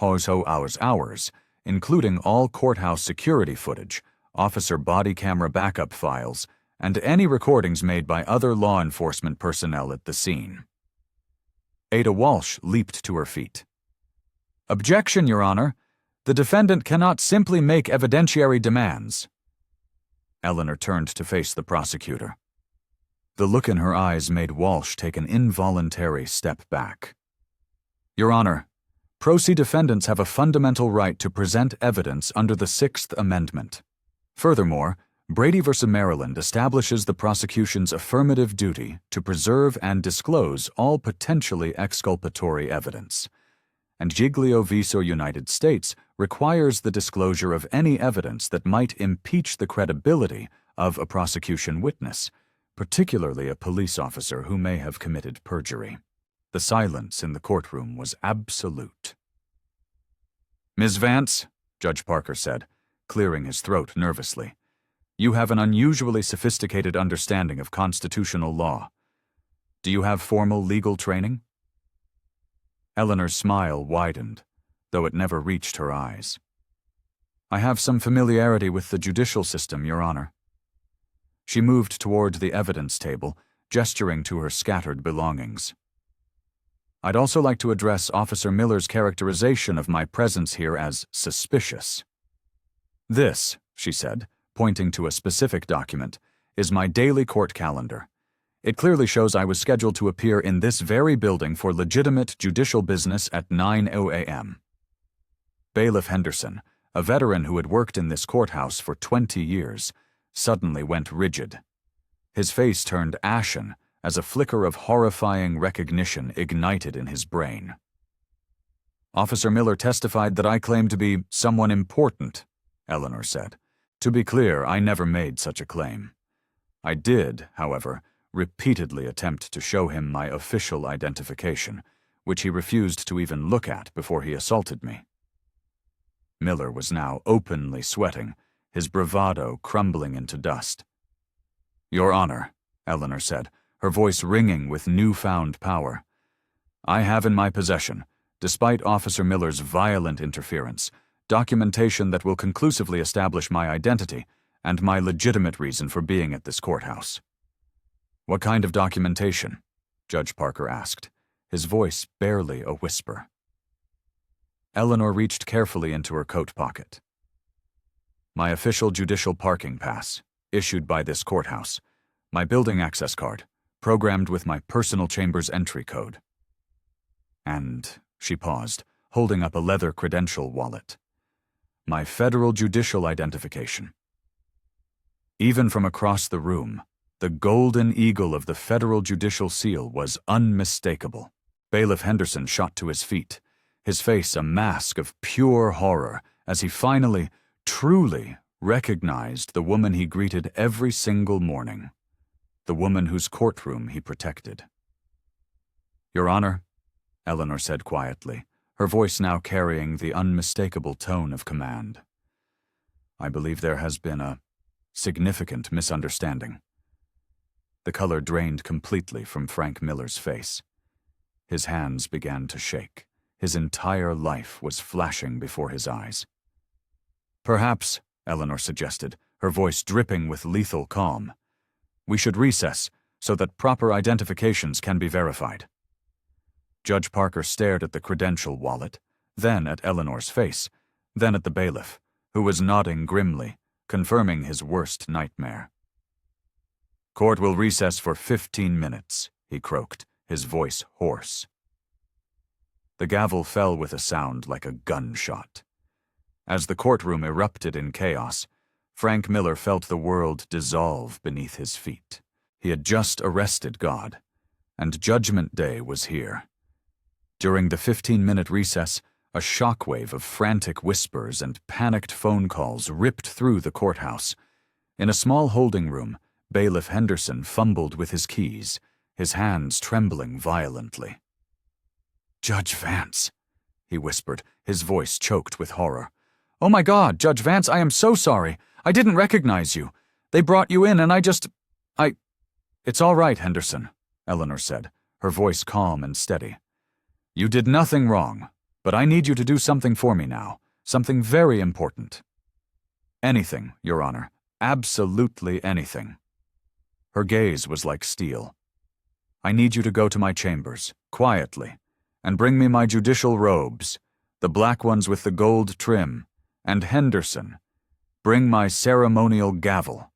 hours, including all courthouse security footage, officer body camera backup files, and any recordings made by other law enforcement personnel at the scene. Ada Walsh leaped to her feet. Objection, Your Honor. The defendant cannot simply make evidentiary demands. Eleanor turned to face the prosecutor. The look in her eyes made Walsh take an involuntary step back. Your Honor, pro se defendants have a fundamental right to present evidence under the Sixth Amendment. Furthermore, Brady v. Maryland establishes the prosecution's affirmative duty to preserve and disclose all potentially exculpatory evidence. And Giglio v. United States requires the disclosure of any evidence that might impeach the credibility of a prosecution witness, particularly a police officer who may have committed perjury. The silence in the courtroom was absolute. Ms. Vance, Judge Parker said, clearing his throat nervously, you have an unusually sophisticated understanding of constitutional law. Do you have formal legal training? Eleanor's smile widened, though it never reached her eyes. I have some familiarity with the judicial system, Your Honor. She moved toward the evidence table, gesturing to her scattered belongings. I'd also like to address Officer Miller's characterization of my presence here as suspicious. This, she said, pointing to a specific document, is my daily court calendar. It clearly shows I was scheduled to appear in this very building for legitimate judicial business at 9:00 a.m. Bailiff Henderson, a veteran who had worked in this courthouse for 20 years, suddenly went rigid. His face turned ashen as a flicker of horrifying recognition ignited in his brain. Officer Miller testified that I claimed to be someone important, Eleanor said. To be clear, I never made such a claim. I did, however, repeatedly attempt to show him my official identification, which he refused to even look at before he assaulted me. Miller was now openly sweating, his bravado crumbling into dust. Your Honor, Eleanor said, her voice ringing with newfound power, I have in my possession, despite Officer Miller's violent interference, documentation that will conclusively establish my identity and my legitimate reason for being at this courthouse. What kind of documentation? Judge Parker asked, his voice barely a whisper. Eleanor reached carefully into her coat pocket. My official judicial parking pass, issued by this courthouse, my building access card, programmed with my personal chamber's entry code. And, she paused, holding up a leather credential wallet. My federal judicial identification. Even from across the room, the golden eagle of the federal judicial seal was unmistakable. Bailiff Henderson shot to his feet, his face a mask of pure horror as he finally, truly recognized the woman he greeted every single morning, the woman whose courtroom he protected. Your Honor, Eleanor said quietly, her voice now carrying the unmistakable tone of command. I believe there has been a significant misunderstanding. The color drained completely from Frank Miller's face. His hands began to shake. His entire life was flashing before his eyes. Perhaps, Eleanor suggested, her voice dripping with lethal calm, we should recess so that proper identifications can be verified. Judge Parker stared at the credential wallet, then at Eleanor's face, then at the bailiff, who was nodding grimly, confirming his worst nightmare. Court will recess for 15 minutes, he croaked, his voice hoarse. The gavel fell with a sound like a gunshot. As the courtroom erupted in chaos, Frank Miller felt the world dissolve beneath his feet. He had just arrested God, and Judgment Day was here. During the 15-minute recess, A shockwave of frantic whispers and panicked phone calls ripped through the courthouse. In a small holding room, Bailiff Henderson fumbled with his keys, his hands trembling violently. "Judge Vance," he whispered, his voice choked with horror. "Oh my God, Judge Vance, I am so sorry. I didn't recognize you. They brought you in and It's all right, Henderson," Eleanor said, her voice calm and steady. "You did nothing wrong, but I need you to do something for me now, something very important." "Anything, Your Honor, absolutely anything." Her gaze was like steel. "I need you to go to my chambers, quietly, and bring me my judicial robes, the black ones with the gold trim, and Henderson, bring my ceremonial gavel."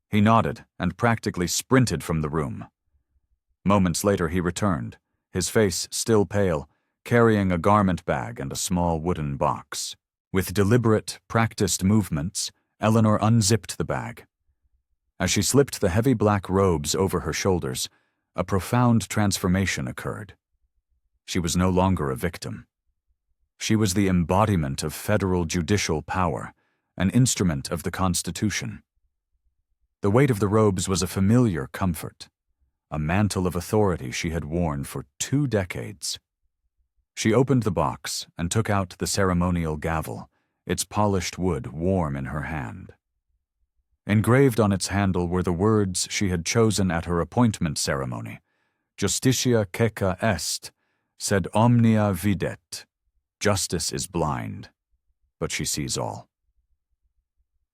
He nodded and practically sprinted from the room. Moments later he returned, his face still pale, carrying a garment bag and a small wooden box. With deliberate, practiced movements, Eleanor unzipped the bag. As she slipped the heavy black robes over her shoulders, a profound transformation occurred. She was no longer a victim. She was the embodiment of federal judicial power, an instrument of the Constitution. The weight of the robes was a familiar comfort, a mantle of authority she had worn for 2 decades. She opened the box and took out the ceremonial gavel, its polished wood warm in her hand. Engraved on its handle were the words she had chosen at her appointment ceremony: "Justitia cecca est, sed omnia videt." Justice is blind, but she sees all.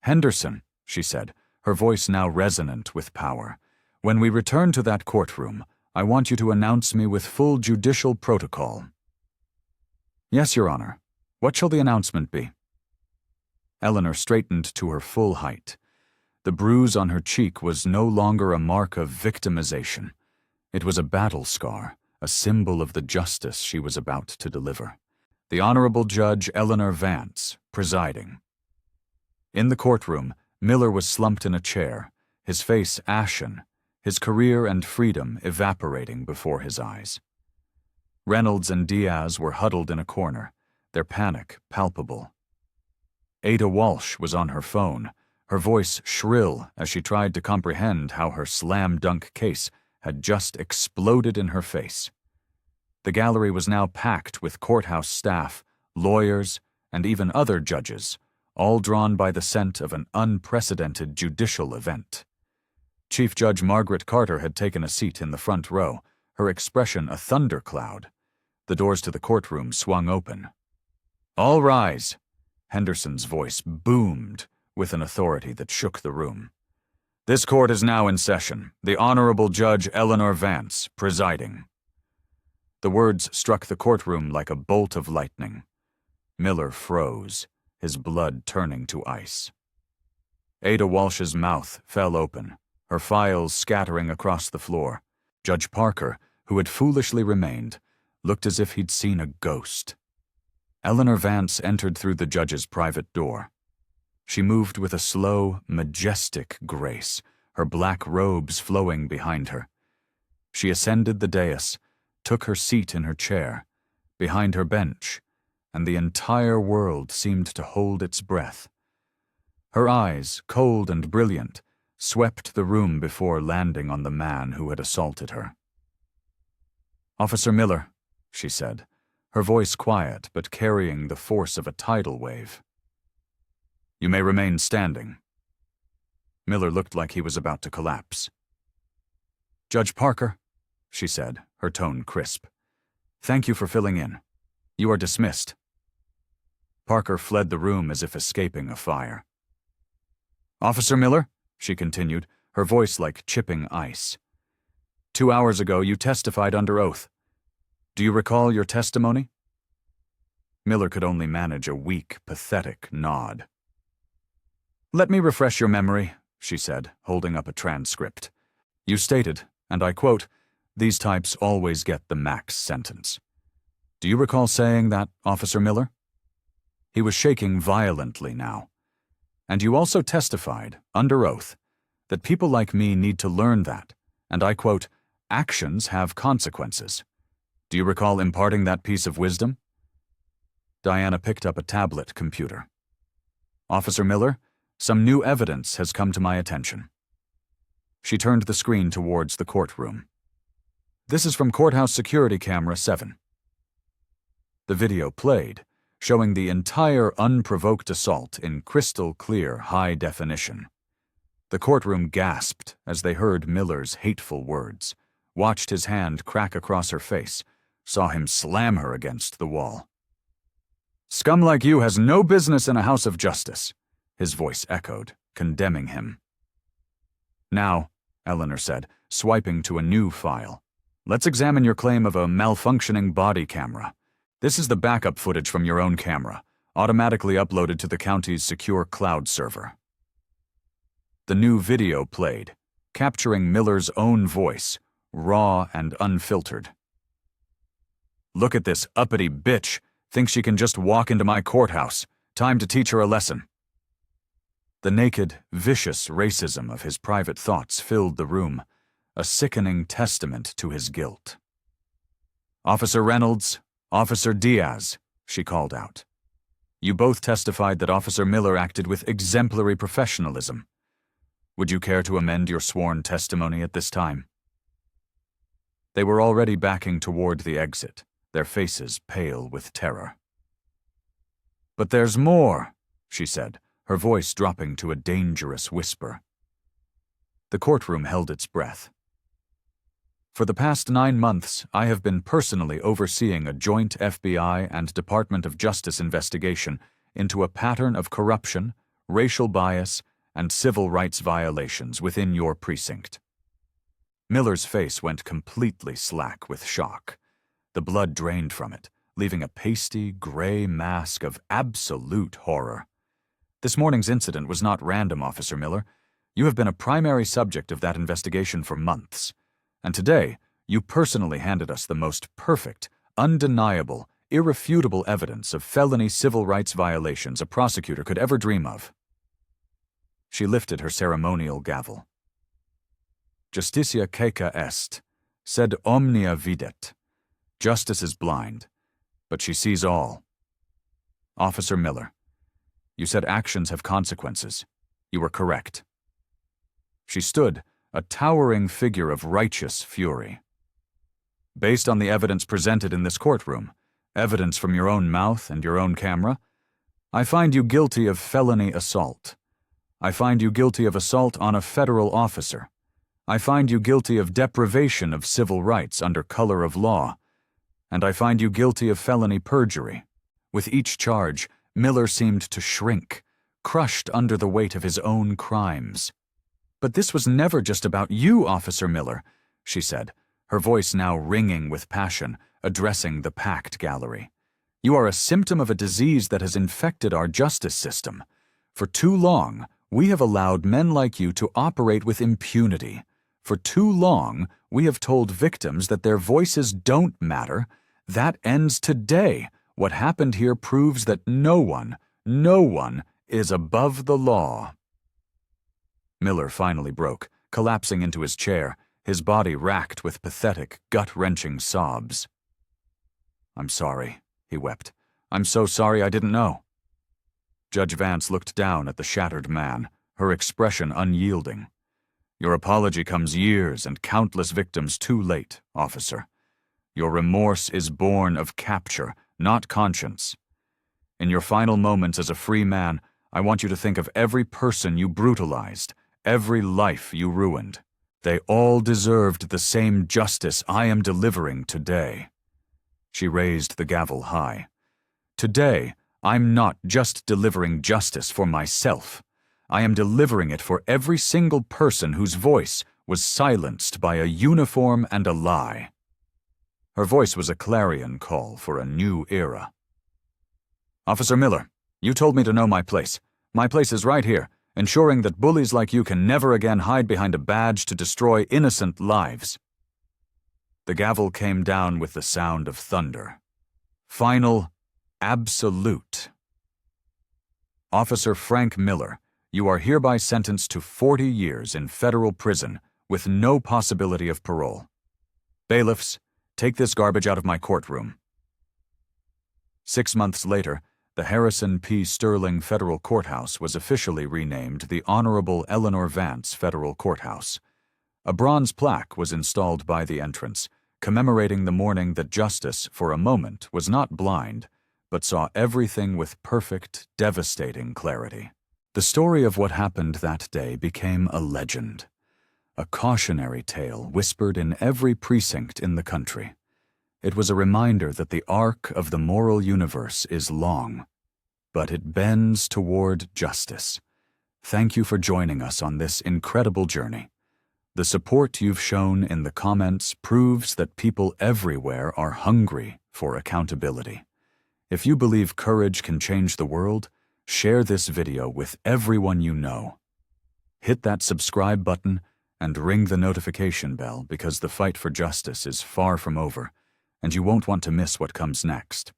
"Henderson," she said, her voice now resonant with power, "when we return to that courtroom, I want you to announce me with full judicial protocol." "Yes, Your Honor. What shall the announcement be?" Eleanor straightened to her full height. The bruise on her cheek was no longer a mark of victimization. It was a battle scar, a symbol of the justice she was about to deliver. The Honorable Judge Eleanor Vance, presiding. In the courtroom, Miller was slumped in a chair, his face ashen, his career and freedom evaporating before his eyes. Reynolds and Diaz were huddled in a corner, their panic palpable. Ada Walsh was on her phone, her voice shrill as she tried to comprehend how her slam-dunk case had just exploded in her face. The gallery was now packed with courthouse staff, lawyers, and even other judges, all drawn by the scent of an unprecedented judicial event. Chief Judge Margaret Carter had taken a seat in the front row, her expression a thundercloud. The doors to the courtroom swung open. "All rise," Henderson's voice boomed with an authority that shook the room. "This court is now in session. The Honorable Judge Eleanor Vance, presiding." The words struck the courtroom like a bolt of lightning. Miller froze, his blood turning to ice. Ada Walsh's mouth fell open, her files scattering across the floor. Judge Parker, who had foolishly remained, looked as if he'd seen a ghost. Eleanor Vance entered through the judge's private door. She moved with a slow, majestic grace, her black robes flowing behind her. She ascended the dais, took her seat in her chair, behind her bench, and the entire world seemed to hold its breath. Her eyes, cold and brilliant, swept the room before landing on the man who had assaulted her. "Officer Miller," she said, her voice quiet but carrying the force of a tidal wave. "You may remain standing." Miller looked like he was about to collapse. "Judge Parker," she said, her tone crisp, "thank you for filling in. You are dismissed." Parker fled the room as if escaping a fire. "Officer Miller," she continued, her voice like chipping ice. "2 hours ago you testified under oath. Do you recall your testimony?" Miller could only manage a weak, pathetic nod. "Let me refresh your memory," she said, holding up a transcript. "You stated, and I quote, 'These types always get the max sentence.' Do you recall saying that, Officer Miller?" He was shaking violently now. "And you also testified, under oath, that people like me need to learn that, and I quote, 'actions have consequences.' Do you recall imparting that piece of wisdom?" Diana picked up a tablet computer. "Officer Miller, some new evidence has come to my attention." She turned the screen towards the courtroom. "This is from Courthouse Security Camera 7. The video played, showing the entire unprovoked assault in crystal clear high definition. The courtroom gasped as they heard Miller's hateful words, watched his hand crack across her face, saw him slam her against the wall. "Scum like you has no business in a house of justice," his voice echoed, condemning him. "Now," Eleanor said, swiping to a new file, "let's examine your claim of a malfunctioning body camera. This is the backup footage from your own camera, automatically uploaded to the county's secure cloud server." The new video played, capturing Miller's own voice, raw and unfiltered. "Look at this uppity bitch. Thinks she can just walk into my courthouse. Time to teach her a lesson." The naked, vicious racism of his private thoughts filled the room, a sickening testament to his guilt. "Officer Reynolds, Officer Diaz," she called out. "You both testified that Officer Miller acted with exemplary professionalism. Would you care to amend your sworn testimony at this time?" They were already backing toward the exit, their faces pale with terror. "But there's more," she said, her voice dropping to a dangerous whisper. The courtroom held its breath. "For the past 9 months, I have been personally overseeing a joint FBI and Department of Justice investigation into a pattern of corruption, racial bias, and civil rights violations within your precinct." Miller's face went completely slack with shock. The blood drained from it, leaving a pasty, gray mask of absolute horror. "This morning's incident was not random, Officer Miller. You have been a primary subject of that investigation for months. And today, you personally handed us the most perfect, undeniable, irrefutable evidence of felony civil rights violations a prosecutor could ever dream of." She lifted her ceremonial gavel. "Justitia caeca est, sed omnia videt." Justice is blind, but she sees all. Officer Miller, you said actions have consequences. You were correct. She stood, a towering figure of righteous fury. "Based on the evidence presented in this courtroom, evidence from your own mouth and your own camera, I find you guilty of felony assault. I find you guilty of assault on a federal officer. I find you guilty of deprivation of civil rights under color of law. And I find you guilty of felony perjury." With each charge, Miller seemed to shrink, crushed under the weight of his own crimes. "But this was never just about you, Officer Miller," she said, her voice now ringing with passion, addressing the packed gallery. "You are a symptom of a disease that has infected our justice system. For too long, we have allowed men like you to operate with impunity. For too long, we have told victims that their voices don't matter. That ends today. What happened here proves that no one is above the law." Miller finally broke, collapsing into his chair, his body racked with pathetic, gut-wrenching sobs. "I'm sorry," he wept. "I'm so sorry I didn't know." Judge Vance looked down at the shattered man, her expression unyielding. "Your apology comes years and countless victims too late, officer. Your remorse is born of capture, not conscience. In your final moments as a free man, I want you to think of every person you brutalized, every life you ruined. They all deserved the same justice I am delivering today." She raised the gavel high. "Today, I'm not just delivering justice for myself. I am delivering it for every single person whose voice was silenced by a uniform and a lie." Her voice was a clarion call for a new era. "Officer Miller, you told me to know my place. My place is right here, ensuring that bullies like you can never again hide behind a badge to destroy innocent lives." The gavel came down with the sound of thunder. Final, absolute. "Officer Frank Miller, you are hereby sentenced to 40 years in federal prison with no possibility of parole. Bailiffs, take this garbage out of my courtroom." 6 months later, the Harrison P. Sterling Federal Courthouse was officially renamed the Honorable Eleanor Vance Federal Courthouse. A bronze plaque was installed by the entrance, commemorating the morning that justice, for a moment, was not blind, but saw everything with perfect, devastating clarity. The story of what happened that day became a legend, a cautionary tale whispered in every precinct in the country. It was a reminder that the arc of the moral universe is long, but it bends toward justice. Thank you for joining us on this incredible journey. The support you've shown in the comments proves that people everywhere are hungry for accountability. If you believe courage can change the world, share this video with everyone you know. Hit that subscribe button and ring the notification bell because the fight for justice is far from over, and you won't want to miss what comes next.